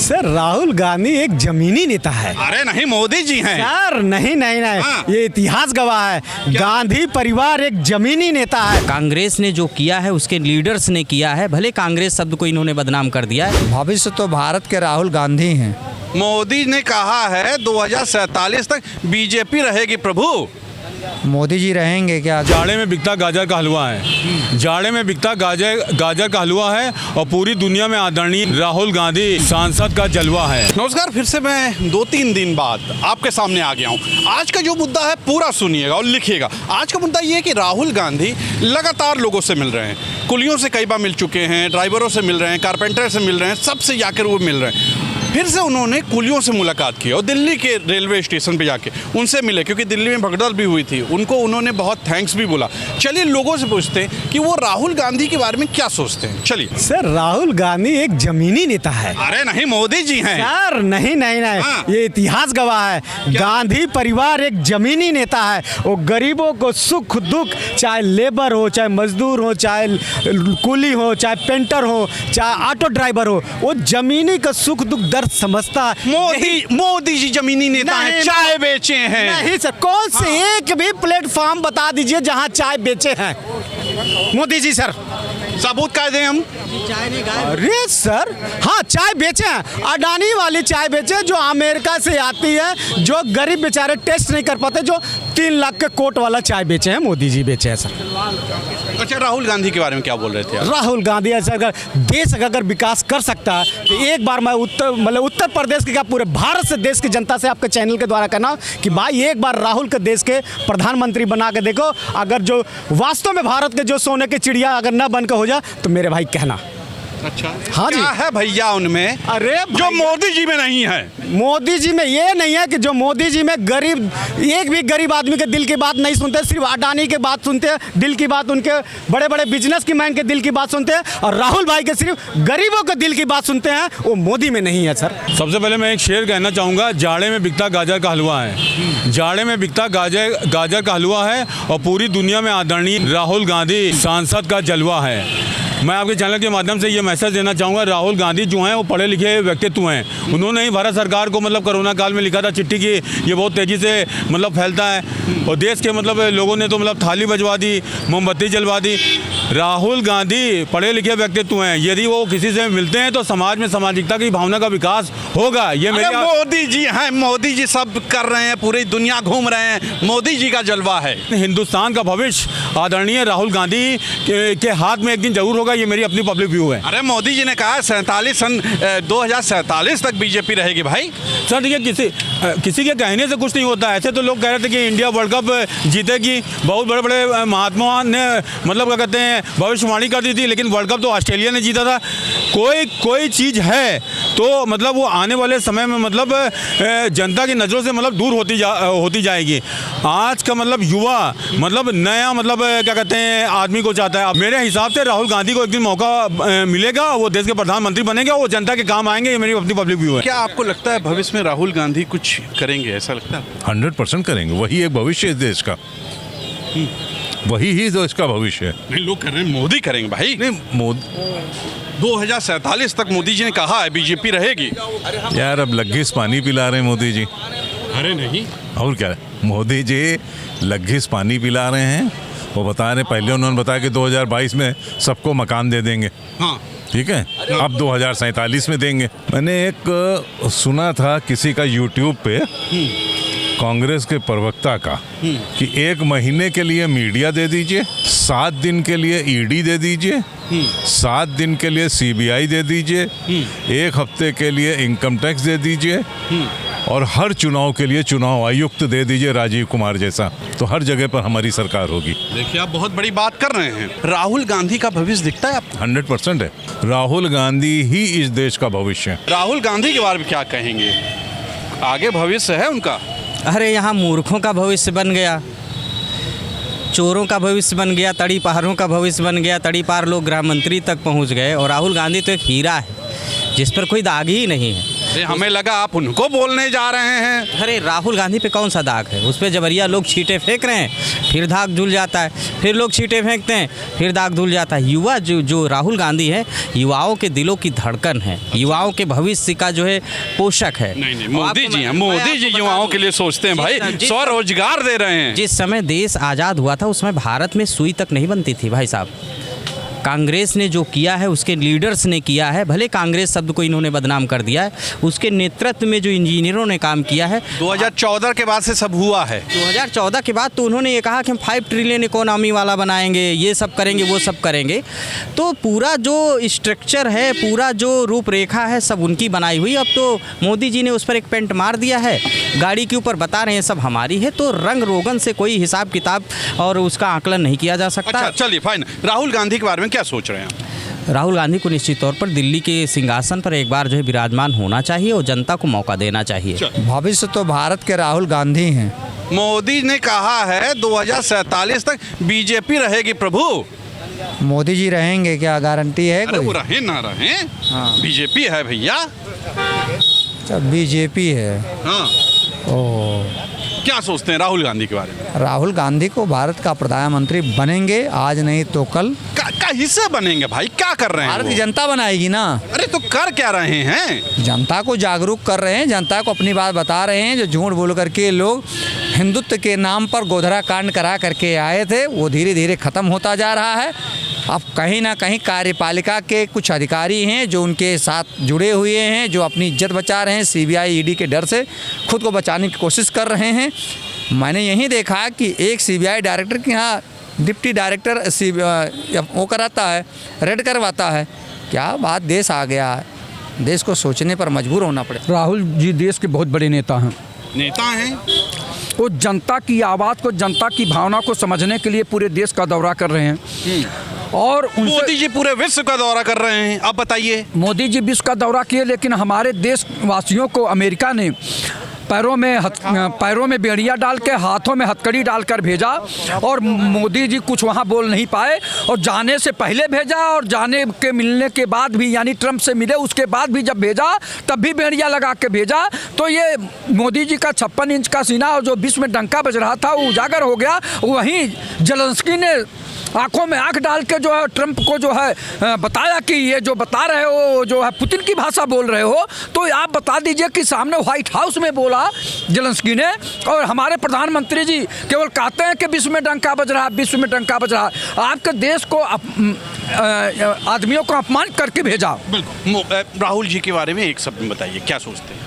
Sir Rahul Gandhi एक जमीनी नेता है। अरे नहीं, मोदी जी हैं। सर नहीं नहीं नहीं हाँ। ये इतिहास गवाह है, गांधी परिवार एक जमीनी नेता है। कांग्रेस ने जो किया है उसके लीडर्स ने किया है, भले कांग्रेस शब्द को इन्होंने बदनाम कर दिया है। भविष्य तो भारत के राहुल गांधी हैं। मोदी ने कहा है 2047 तक बीजेपी रहेगी प्रभु। मोदी जी रहेंगे क्या? जाड़े में बिकता गाजर का हलवा है, जाड़े में बिकता गाजर का हलवा है और पूरी दुनिया में आदरणीय राहुल गांधी सांसद का जलवा है। नमस्कार, फिर से मैं 2-3 दिन बाद आपके सामने आ गया हूँ। आज का जो मुद्दा है पूरा सुनिएगा और लिखिएगा। आज का मुद्दा ये है कि राहुल गांधी लगातार लोगों से मिल रहे हैं, कुलियों से कई बार मिल चुके हैं, ड्राइवरों से मिल रहे हैं, कारपेंटर से मिल रहे हैं, सबसे जाकर वो मिल रहे हैं। फिर से उन्होंने कुलियों से मुलाकात की और दिल्ली के रेलवे स्टेशन पे जाके उनसे मिले, क्योंकि दिल्ली में भगदड़ भी हुई थी। उनको उन्होंने बहुत थैंक्स भी बोला। चलिए लोगों से पूछते हैं कि वो राहुल गांधी के बारे में क्या सोचते हैं। चलिए। सर राहुल गांधी एक जमीनी नेता है। अरे नहीं, मोदी जी हैं। सर नहीं नहीं नहीं हाँ। ये इतिहास गवाह है, गांधी परिवार एक जमीनी नेता है। वो गरीबों को सुख दुख, चाहे लेबर हो, चाहे मजदूर हो, चाहे कुली हो, चाहे पेंटर हो, चाहे ऑटो ड्राइवर हो, वो जमीनी का सुख दुख दर्द समझता है। मोदी जी जमीनी नेता हैं, चाय बेचे हैं। नहीं सर, कौन से एक भी प्लेटफॉर्म बता दीजिए जहां चाय बेचे हैं मोदी जी। सर सबूत क्या दें हम? अरे सर हाँ, चाय बेचे हैं, अडानी वाली चाय बेचे जो अमेरिका से आती है, जो गरीब बेचारे टेस्ट नहीं कर पाते, जो 3 लाख के कोट वाला चाय बेचे हैं मोदी जी बेचे हैं। सर अच्छा, राहुल गांधी के बारे में क्या बोल रहे थे आप? राहुल गांधी ऐसा अगर देश अगर विकास कर सकता है तो एक बार मैं उत्तर प्रदेश के क्या पूरे भारत से, देश की जनता से आपके चैनल के द्वारा कहना कि भाई एक बार राहुल के देश के प्रधानमंत्री बना के देखो। अगर जो वास्तव में भारत के जो सोने की चिड़िया अगर न बन के हो जाए तो मेरे भाई कहना। अच्छा हाँ जी। क्या है भैया उनमें अरे जो मोदी जी में नहीं है? मोदी जी में ये नहीं है कि जो मोदी जी में गरीब, एक भी गरीब आदमी के दिल की बात नहीं सुनते, सिर्फ अडानी की बात सुनते हैं, दिल की बात उनके बड़े बड़े बिजनेस की मैन के दिल की बात सुनते हैं, और राहुल भाई के सिर्फ गरीबों के दिल की बात सुनते हैं, वो मोदी में नहीं है। सर सबसे पहले मैं एक शेर कहना चाहूँगा, जाड़े में बिकता गाजर का हलवा है, जाड़े में बिकता गाजर का हलवा है और पूरी दुनिया में आदरणीय राहुल गांधी सांसद का जलवा है। मैं आपके चैनल के माध्यम से ये मैसेज देना चाहूँगा, राहुल गांधी जो हैं वो पढ़े लिखे व्यक्तित्व हैं। उन्होंने ही भारत सरकार को मतलब कोरोना काल में लिखा था चिट्ठी की ये बहुत तेज़ी से मतलब फैलता है, और देश के मतलब लोगों ने तो मतलब थाली बजवा दी, मोमबत्ती जलवा दी। राहुल गांधी पढ़े लिखे व्यक्तित्व हैं, यदि वो किसी से मिलते हैं तो समाज में सामाजिकता की भावना का विकास होगा। ये मेरी मोदी जी हैं, मोदी जी सब कर रहे हैं, पूरी दुनिया घूम रहे हैं, मोदी जी का जलवा है। हिंदुस्तान का भविष्य आदरणीय राहुल गांधी के हाथ में एक दिन जरूर होगा, ये मेरी अपनी पब्लिक व्यू है। अरे मोदी जी ने कहा 2047 तक बीजेपी रहेगी। भाई सर देखिए, किसी के कहने से कुछ नहीं होता। ऐसे तो लोग कह रहे थे कि इंडिया वर्ल्ड कप जीतेगी, बहुत बड़े बड़े महात्मा ने मतलब क्या कहते हैं भविष्यवाणी कर दी थी, लेकिन वर्ल्ड कप तो ऑस्ट्रेलिया ने जीता था। कोई चीज़ है तो मतलब वो आने वाले समय में मतलब जनता की नज़रों से मतलब दूर होती जाएगी। आज का मतलब युवा मतलब नया मतलब क्या कहते हैं आदमी को चाहता है। मेरे हिसाब से राहुल गांधी को एक दिन मौका मिलेगा, वो देश के प्रधानमंत्री बनेंगे, वो जनता के काम आएंगे। ये मेरी अपनी पब्लिक व्यू है। क्या आपको लगता है भविष्य में राहुल गांधी कुछ करेंगे? ऐसा लगता है 100% करेंगे। वही एक भविष्य है देश का, वही ही देश का भविष्य है। नहीं, लोग कह रहे हैं मोदी करेंगे। भाई नहीं, मोदी 2047 तक मोदी जी ने कहा है बीजेपी रहेगी। यार अब लग्गिस पानी पिला रहे हैं मोदी जी। अरे नहीं, और क्या, मोदी जी लग्गिस पानी पिला रहे हैं। वो बता रहे, पहले उन्होंने बताया कि 2022 में सबको मकान दे देंगे। हाँ ठीक है, अब 2047 में देंगे। मैंने एक सुना था किसी का यूट्यूब पे, कांग्रेस के प्रवक्ता का, कि 1 महीने के लिए मीडिया दे दीजिए, 7 दिन के लिए ईडी दे दीजिए, 7 दिन के लिए सीबीआई दे दीजिए, 1 हफ्ते के लिए इनकम टैक्स दे दीजिए, और हर चुनाव के लिए चुनाव आयुक्त दे दीजिए राजीव कुमार जैसा, तो हर जगह पर हमारी सरकार होगी। देखिए आप बहुत बड़ी बात कर रहे हैं। राहुल गांधी का भविष्य दिखता है आपको? 100% है। राहुल गांधी ही इस देश का भविष्य है। राहुल गांधी के बारे में क्या कहेंगे? आगे भविष्य है उनका? अरे यहाँ मूर्खों का भविष्य बन गया, चोरों का भविष्य बन गया, तड़ी पारों का भविष्य बन गया, तड़ी पार लोग गृह मंत्री तक पहुँच गए, और राहुल गांधी तो एक हीरा है जिस पर कोई दाग ही नहीं है। हमें लगा आप उनको बोलने जा रहे हैं। अरे राहुल गांधी पे कौन सा दाग है? उस पर जबरिया लोग छींटे फेंक रहे हैं, फिर दाग धुल जाता है, फिर लोग छींटे फेंकते हैं, फिर दाग धुल जाता है। युवा जो राहुल गांधी है, युवाओं के दिलों की धड़कन है, युवाओं के भविष्य का जो है पोषक है। नहीं, मोदी जी हैं, मोदी जी युवाओं के लिए सोचते हैं भाई, स्वरोजगार दे रहे हैं। जिस समय देश आज़ाद हुआ था उसमें भारत में सुई तक नहीं बनती थी भाई साहब। कांग्रेस ने जो किया है, उसके लीडर्स ने किया है, भले कांग्रेस शब्द को इन्होंने बदनाम कर दिया है, उसके नेतृत्व में जो इंजीनियरों ने काम किया है। 2014 के बाद से सब हुआ है। 2014 के बाद तो उन्होंने ये कहा कि हम 5 ट्रिलियन इकोनॉमी वाला बनाएंगे, ये सब करेंगे, वो सब करेंगे। तो पूरा जो स्ट्रक्चर है, पूरा जो रूपरेखा है, सब उनकी बनाई हुई। अब तो मोदी जी ने उस पर एक पेंट मार दिया है, गाड़ी के ऊपर बता रहे हैं सब हमारी है। तो रंग रोगन से कोई हिसाब किताब और उसका आकलन नहीं किया जा सकता। अच्छा चलिए फाइन, राहुल गांधी के बारे में क्या सोच रहे हैं आप? राहुल गांधी को निश्चित तौर पर दिल्ली के सिंहासन पर एक बार जो है विराजमान होना चाहिए और जनता को मौका देना चाहिए। भविष्य तो भारत के राहुल गांधी हैं। मोदी ने कहा है 2047 तक बीजेपी रहेगी प्रभु। मोदी जी रहेंगे क्या गारंटी है अरे कोई? वो रहे ना रहे, बीजेपी है भैया। अच्छा, बीजेपी है। हाँ, ओह, क्या सोचते हैं राहुल गांधी के बारे में? राहुल गांधी को भारत का प्रधानमंत्री बनेंगे, आज नहीं तो कल। का हिस्सा बनेंगे भाई? क्या कर रहे हैं भारत की वो? जनता बनाएगी ना। अरे तो कर क्या रहे हैं? जनता को जागरूक कर रहे हैं, जनता को अपनी बात बता रहे हैं। जो झूठ बोल करके लोग हिंदुत्व के नाम पर गोधरा कांड करा करके आए थे, वो धीरे धीरे ख़त्म होता जा रहा है। अब कहीं ना कहीं कार्यपालिका के कुछ अधिकारी हैं जो उनके साथ जुड़े हुए हैं, जो अपनी इज्जत बचा रहे हैं, सीबीआई ईडी के डर से खुद को बचाने की कोशिश कर रहे हैं। मैंने यही देखा कि एक सीबीआई डायरेक्टर के यहाँ डिप्टी डायरेक्टर वो कराता है, रेड करवाता है। क्या बात, देश आ गया है, देश को सोचने पर मजबूर होना पड़े। राहुल जी देश के बहुत बड़े नेता हैं। नेता हैं? वो जनता की आवाज़ को, जनता की भावना को समझने के लिए पूरे देश का दौरा कर रहे हैं। और मोदी जी पूरे विश्व का दौरा कर रहे हैं। आप बताइए। मोदी जी विश्व का दौरा किए, लेकिन हमारे देशवासियों को अमेरिका ने पैरों में बेड़ियाँ डाल के, हाथों में हथकड़ी डालकर भेजा। और मोदी जी कुछ वहाँ बोल नहीं पाए, और जाने से पहले भेजा और जाने के मिलने के बाद भी, यानी ट्रंप से मिले उसके बाद भी जब भेजा तब भी बेड़ियाँ लगा के भेजा। तो ये मोदी जी का 56 इंच का सीना और जो विश्व में डंका बज रहा था वो उजागर हो गया। वहीं जेलेंस्की ने आंखों में आंख डाल के जो है ट्रंप को जो है बताया कि ये जो बता रहे हो जो है पुतिन की भाषा बोल रहे हो। तो आप बता दीजिए कि सामने व्हाइट हाउस में बोला जेलेंस्की ने, और हमारे प्रधानमंत्री जी केवल कहते हैं कि विश्व में डंका बज रहा है, विश्व में डंका बज रहा है। आपके देश को आदमियों को अपमानित करके भेजा। बिल्कुल। राहुल जी के बारे में एक शब्द में बताइए, क्या सोचते हैं?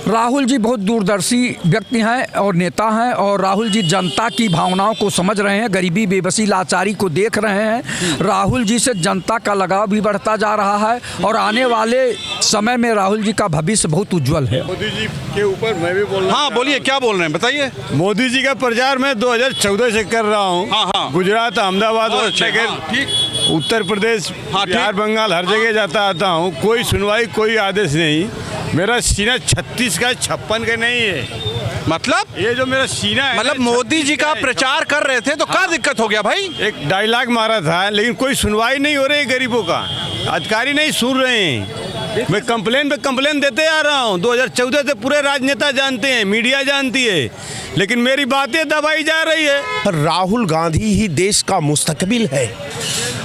राहुल जी बहुत दूरदर्शी व्यक्ति हैं और नेता हैं, और राहुल जी जनता की भावनाओं को समझ रहे हैं, गरीबी बेबसी लाचारी को देख रहे हैं। राहुल जी से जनता का लगाव भी बढ़ता जा रहा है, और आने वाले समय में राहुल जी का भविष्य बहुत उज्जवल है। मोदी जी के ऊपर मैं भी बोल रहा हूँ। हाँ बोलिए, क्या बोल रहे हैं बताइए। मोदी जी का प्रचार मैं 2014 से कर रहा हूँ। हाँ। गुजरात, अहमदाबाद और ठीक, उत्तर प्रदेश, बिहार, बंगाल, हर जगह जाता आता हूँ। कोई सुनवाई, कोई आदेश नहीं। मेरा सीना 36 का 56 का नहीं है। मतलब ये जो मेरा सीना है, मतलब मोदी जी का प्रचार कर रहे थे तो क्या दिक्कत हो गया भाई? एक डायलॉग मारा था, लेकिन कोई सुनवाई नहीं हो रही गरीबों का। अधिकारी नहीं सुन रहे हैं। मैं कंप्लेन पे कंप्लेन देते आ रहा हूँ। 2014 से पूरे राजनेता जानते हैं, मीडिया जानती है, लेकिन मेरी बातें दबाई जा रही है। राहुल गांधी ही देश का मुस्तकबिल है।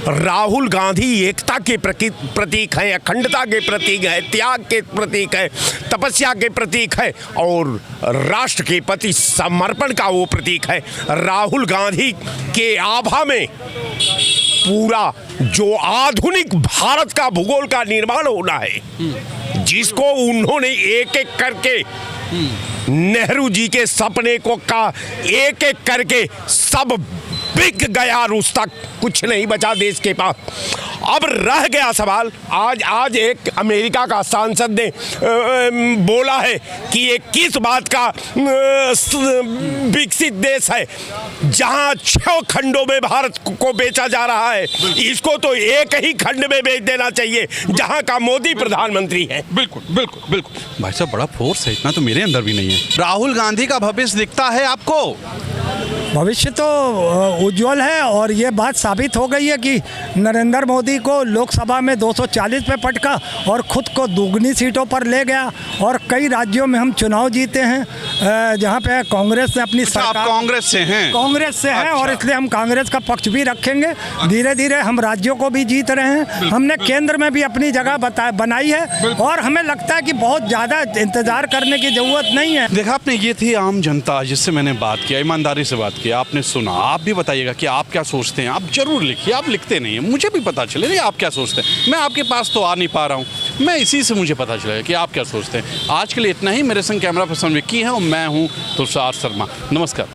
राहुल गांधी एकता के प्रतीक है, अखंडता के प्रतीक है, त्याग के प्रतीक है, तपस्या के प्रतीक है, और राष्ट्र के प्रति समर्पण का वो प्रतीक है। राहुल गांधी के आभा में पूरा जो आधुनिक भारत का भूगोल का निर्माण होना है, जिसको उन्होंने एक एक करके नेहरू जी के सपने को का एक एक करके सब बिक गया, उस तक कुछ नहीं बचा देश के पास। अब रह गया सवाल, आज एक अमेरिका का सांसद ने बोला है कि ये किस बात का विकसित देश है जहां 6 खंडों में भारत को बेचा जा रहा है। इसको तो एक ही खंड में बेच देना चाहिए जहां का मोदी प्रधानमंत्री है। बिल्कुल बिल्कुल बिल्कुल। भाई साहब बड़ा फोर्स है, इतना तो मेरे अंदर भी नहीं है। राहुल गांधी का भविष्य दिखता है आपको? भविष्य तो उज्जवल है और ये बात साबित हो गई है कि नरेंद्र मोदी को लोकसभा में 240 पे पटका और खुद को दुगनी सीटों पर ले गया और कई राज्यों में हम चुनाव जीते हैं जहाँ पे कांग्रेस ने अपनी अच्छा, आप कांग्रेस से हैं? कांग्रेस से हैं और इसलिए हम कांग्रेस का पक्ष भी रखेंगे। धीरे धीरे हम राज्यों को भी जीत रहे हैं, हमने केंद्र में भी अपनी जगह बनाई है और हमें लगता है कि बहुत ज़्यादा इंतजार करने की ज़रूरत नहीं है। देखा आपने, ये थी आम जनता जिससे मैंने बात किया, ईमानदारी से बात किया, आपने सुना। आप भी बताइएगा कि आप क्या सोचते हैं, आप जरूर लिखिए, आप लिखते नहीं हैं, मुझे भी पता चले नहीं आप क्या सोचते हैं। मैं आपके पास तो आ नहीं पा रहा हूँ, मैं इसी से मुझे पता चलेगा कि आप क्या सोचते हैं। आज के लिए इतना ही। मेरे संग कैमरा पर्सन विक्की है और मैं हूँ तुषार शर्मा। नमस्कार।